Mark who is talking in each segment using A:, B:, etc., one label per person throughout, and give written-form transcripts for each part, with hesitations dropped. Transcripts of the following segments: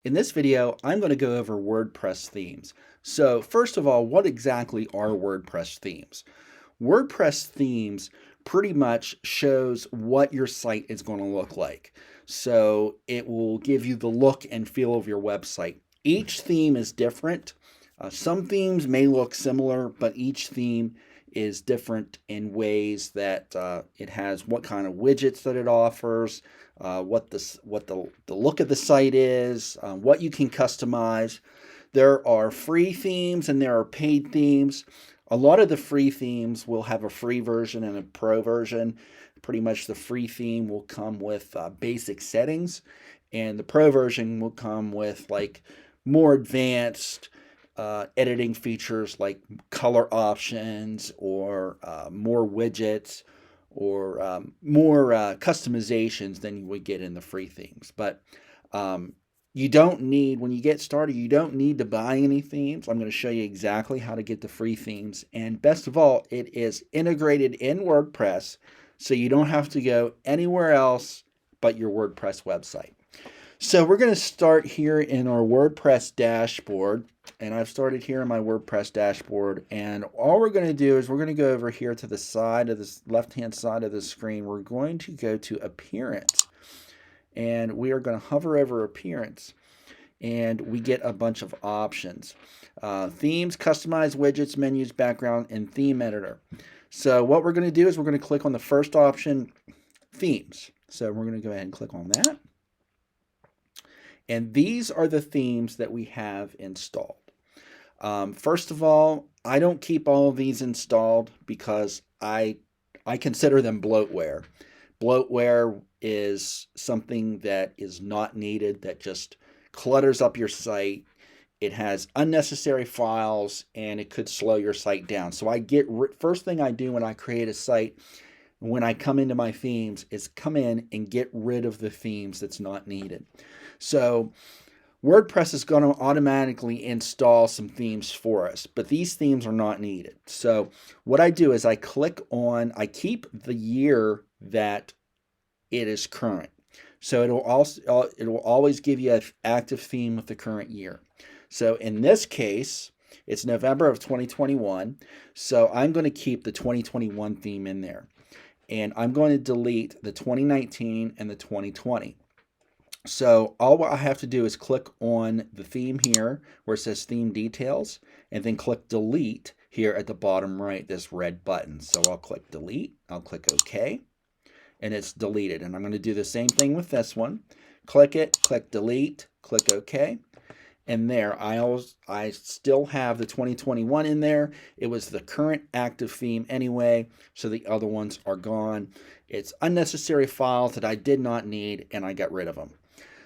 A: In this video, I'm going to go over WordPress themes. So first of all, what exactly are WordPress themes? WordPress themes pretty much shows what your site is going to look like. So it will give you the look and feel of your website. Each theme is different. Some themes may look similar, but each theme is different in ways that it has what kind of widgets that it offers, what the look of the site is, what you can customize. There are free themes and there are paid themes. A lot of the free themes will have a free version and a pro version. Pretty much the free theme will come with basic settings, and the pro version will come with like more advanced editing features like color options or more widgets or more customizations than you would get in the free themes. But you don't need, when you get started, you don't need to buy any themes. I'm going to show you exactly how to get the free themes. And best of all, it is integrated in WordPress, so you don't have to go anywhere else but your WordPress website. So we're going to start here in our WordPress dashboard. And I've started here in my WordPress dashboard. And all we're going to do is we're going to go over here to the side of this left-hand side of the screen. We're going to go to Appearance. And we are going to hover over Appearance. And we get a bunch of options. Themes, Customize Widgets, Menus, Background, and Theme Editor. So what we're going to do is we're going to click on the first option, Themes. So we're going to go ahead and click on that. And these are the themes that we have installed. First of all, I don't keep all of these installed because I consider them bloatware. Bloatware is something that is not needed, that just clutters up your site. It has unnecessary files and it could slow your site down. So first thing I do when I create a site, when I come into my themes, is come in and get rid of the themes that's not needed. So WordPress is going to automatically install some themes for us, but these themes are not needed. So what I do is I keep the year that it is current. So it will always give you an active theme with the current year. So in this case, it's November of 2021. So I'm going to keep the 2021 theme in there. And I'm going to delete the 2019 and the 2020. So all I have to do is click on the theme here where it says Theme Details, and then click Delete here at the bottom right, this red button. So I'll click Delete, I'll click OK, and it's deleted. And I'm going to do the same thing with this one. Click it, click Delete, click OK. And there, I still have the 2021 in there. It was the current active theme anyway, so the other ones are gone. It's unnecessary files that I did not need, and I got rid of them.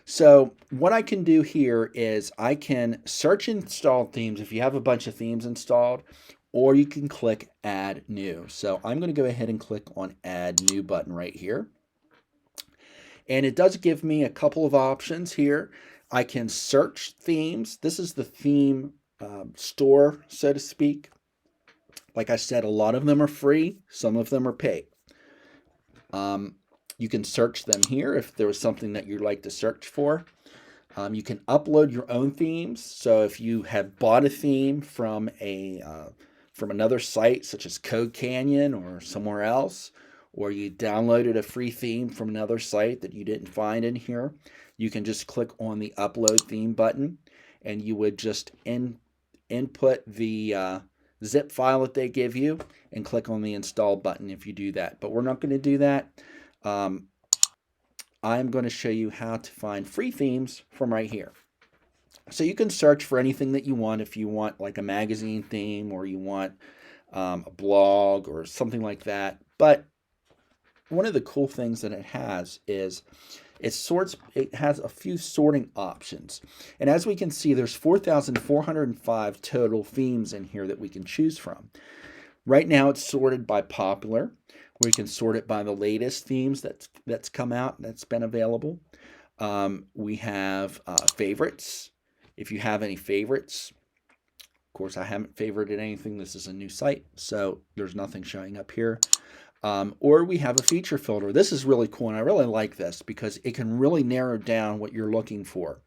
A: So what I can do here is I can search installed themes if you have a bunch of themes installed, or you can click Add New. So I'm going to go ahead and click on Add New button right here. And it does give me a couple of options here. I can search themes. This is the theme store, so to speak. Like I said, a lot of them are free. Some of them are paid. You can search them here if there was something that you'd like to search for. You can upload your own themes. So if you have bought a theme from another site, such as Code Canyon or somewhere else, or you downloaded a free theme from another site that you didn't find in here, you can just click on the Upload Theme button, and you would just input the zip file that they give you and click on the Install button if you do that. But we're not going to do that. I'm going to show you how to find free themes from right here. So you can search for anything that you want. If you want like a magazine theme, or you want a blog or something like that. But one of the cool things that it has is it has a few sorting options. And as we can see, there's 4,405 total themes in here that we can choose from. Right now it's sorted by popular, where you can sort it by the latest themes that's come out, that's been available. We have favorites, if you have any favorites. Of course, I haven't favorited anything. This is a new site, so there's nothing showing up here. Or we have a feature filter. This is really cool, and I really like this because it can really narrow down what you're looking for.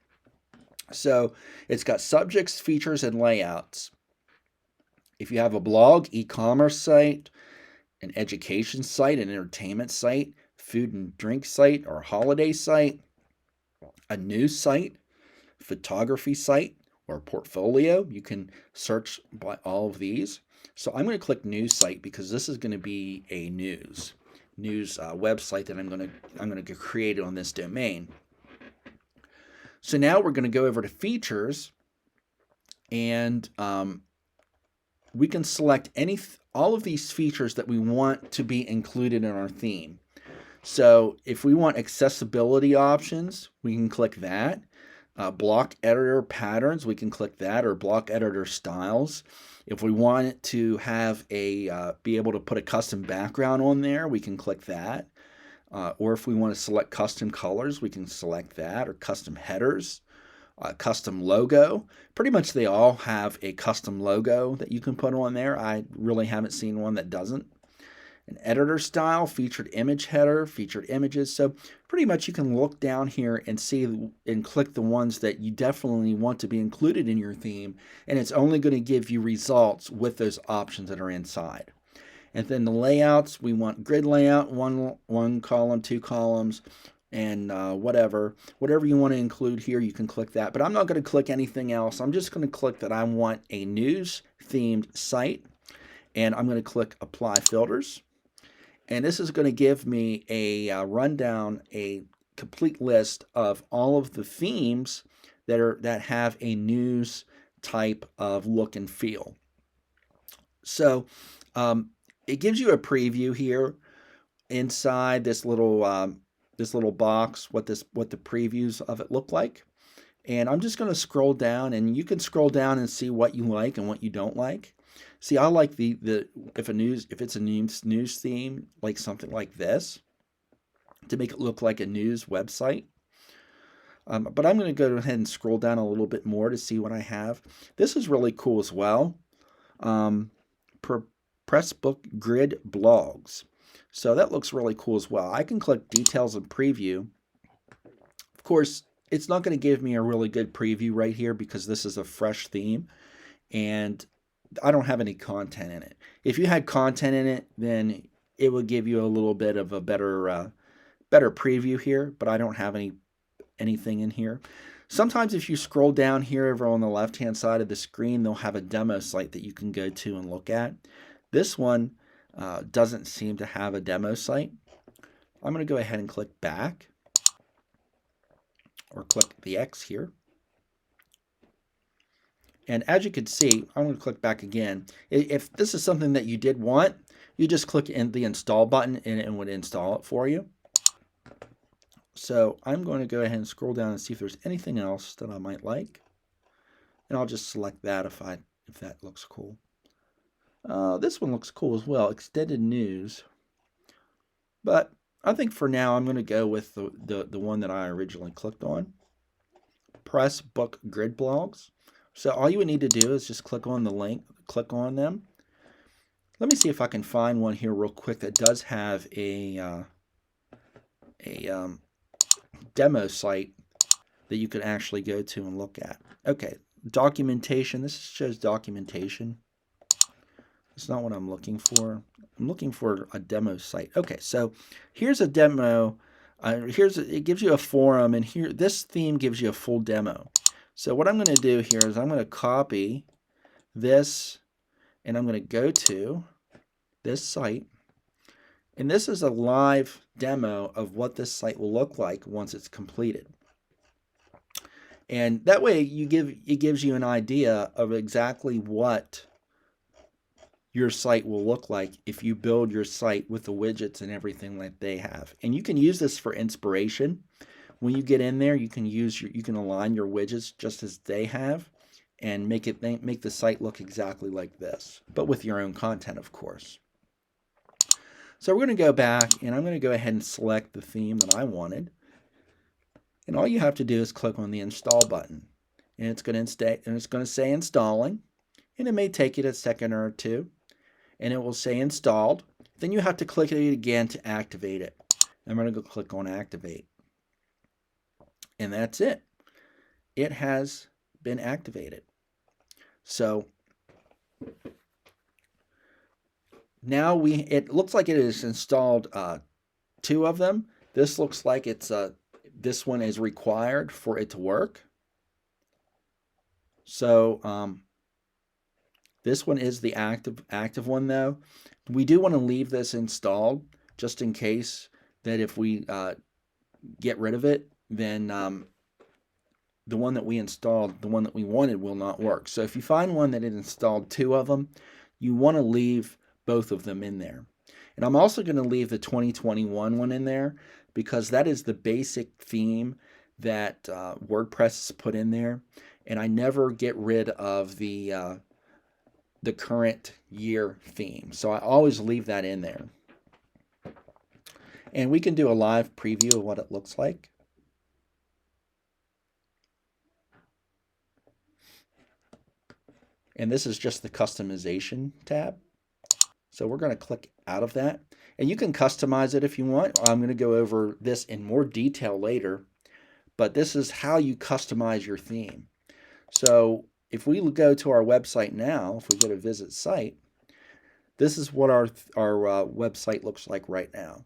A: So it's got subjects, features, and layouts. If you have a blog, e-commerce site, an education site, an entertainment site, food and drink site, or holiday site, a news site, photography site, or portfolio, you can search by all of these. So I'm going to click news site because this is going to be a news website that I'm going to create on this domain. So now we're going to go over to features, and we can select all of these features that we want to be included in our theme. So if we want accessibility options, we can click that. Block editor patterns, we can click that, or block editor styles. If we want it to have be able to put a custom background on there, we can click that. Or if we want to select custom colors, we can select that, or custom headers, custom logo. Pretty much they all have a custom logo that you can put on there. I really haven't seen one that doesn't. An editor style, featured image header, featured images. So pretty much you can look down here and see and click the ones that you definitely want to be included in your theme, and it's only going to give you results with those options that are inside. And then the layouts, we want grid layout, one column, 2 columns, and whatever you want to include here, you can click that. But I'm not going to click anything else. I'm just going to click that I want a news themed site, and I'm going to click apply filters. And this is going to give me a rundown, a complete list of all of the themes that have a news type of look and feel. So it gives you a preview here inside this little box, what the previews of it look like. And I'm just going to scroll down, and you can scroll down and see what you like and what you don't like. See, I like if it's a news theme, like something like this, to make it look like a news website. But I'm going to go ahead and scroll down a little bit more to see what I have. This is really cool as well. Pressbook grid blogs. So that looks really cool as well. I can click details and preview. Of course, it's not going to give me a really good preview right here because this is a fresh theme, and I don't have any content in it. If you had content in it, then it would give you a little bit of a better preview here, but I don't have anything in here. Sometimes if you scroll down here over on the left-hand side of the screen, they'll have a demo site that you can go to and look at. This one doesn't seem to have a demo site. I'm going to go ahead and click back, or click the X here. And as you can see, I'm going to click back again. If this is something that you did want, you just click in the install button and it would install it for you. So I'm going to go ahead and scroll down and see if there's anything else that I might like. And I'll just select that if that looks cool. This one looks cool as well, extended news. But I think for now I'm going to go with the one that I originally clicked on. Pressbook grid blogs. So all you would need to do is just click on the link, click on them. Let me see if I can find one here real quick that does have a demo site that you could actually go to and look at. Okay, documentation. This shows documentation. It's not what I'm looking for. I'm looking for a demo site. Okay, so here's a demo. It gives you a forum, and here this theme gives you a full demo. So what I'm going to do here is I'm going to copy this, and I'm going to go to this site. And this is a live demo of what this site will look like once it's completed. And that way it gives you an idea of exactly what your site will look like if you build your site with the widgets and everything that they have. And you can use this for inspiration. When you get in there, you can align your widgets just as they have and make the site look exactly like this, but with your own content, of course. So we're going to go back, and I'm going to go ahead and select the theme that I wanted. And all you have to do is click on the install button, and it's going to say installing, and it may take it a second or two, and it will say installed. Then you have to click it again to activate it. I'm going to go click on activate. And that's it. it has been activated. So now it looks like it is installed 2 of them. This looks like it's this one is required for it to work. So this one is the active one though. We do want to leave this installed just in case that if we get rid of it, then the one that we installed, the one that we wanted, will not work. So if you find one that it installed 2 of them, you want to leave both of them in there. And I'm also going to leave the 2021 one in there because that is the basic theme that WordPress has put in there. And I never get rid of the current year theme. So I always leave that in there. And we can do a live preview of what it looks like. And this is just the customization tab. So we're going to click out of that. And you can customize it if you want. I'm going to go over this in more detail later. But this is how you customize your theme. So if we go to our website now, if we go to visit site, this is what our website looks like right now.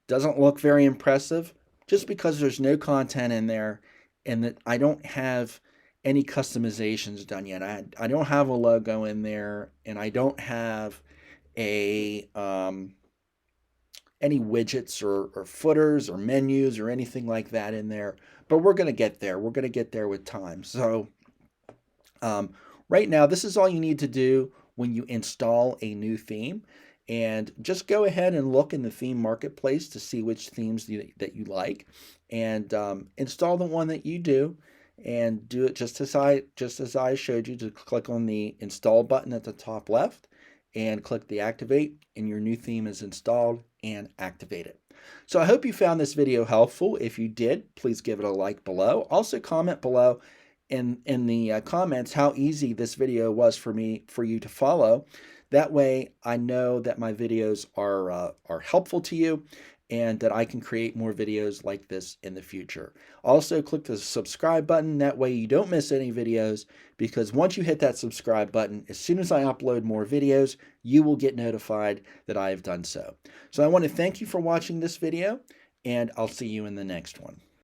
A: Doesn't look very impressive just because there's no content in there and that I don't have any customizations done yet. I don't have a logo in there, and I don't have a any widgets or footers or menus or anything like that in there. But we're going to get there. We're going to get there with time. So right now, this is all you need to do when you install a new theme. And just go ahead and look in the theme marketplace to see which themes that you like, and install the one that you do. And do it just as I showed you. To click on the install button at the top left and click the activate, and your new theme is installed and activated. So I hope you found this video helpful. If you did, please give it a like below. Also comment below in the comments how easy this video was for you to follow. That way I know that my videos are helpful to you, and that I can create more videos like this in the future. Also, click the subscribe button. That way you don't miss any videos, because once you hit that subscribe button, as soon as I upload more videos, you will get notified that I have done so. So I want to thank you for watching this video, and I'll see you in the next one.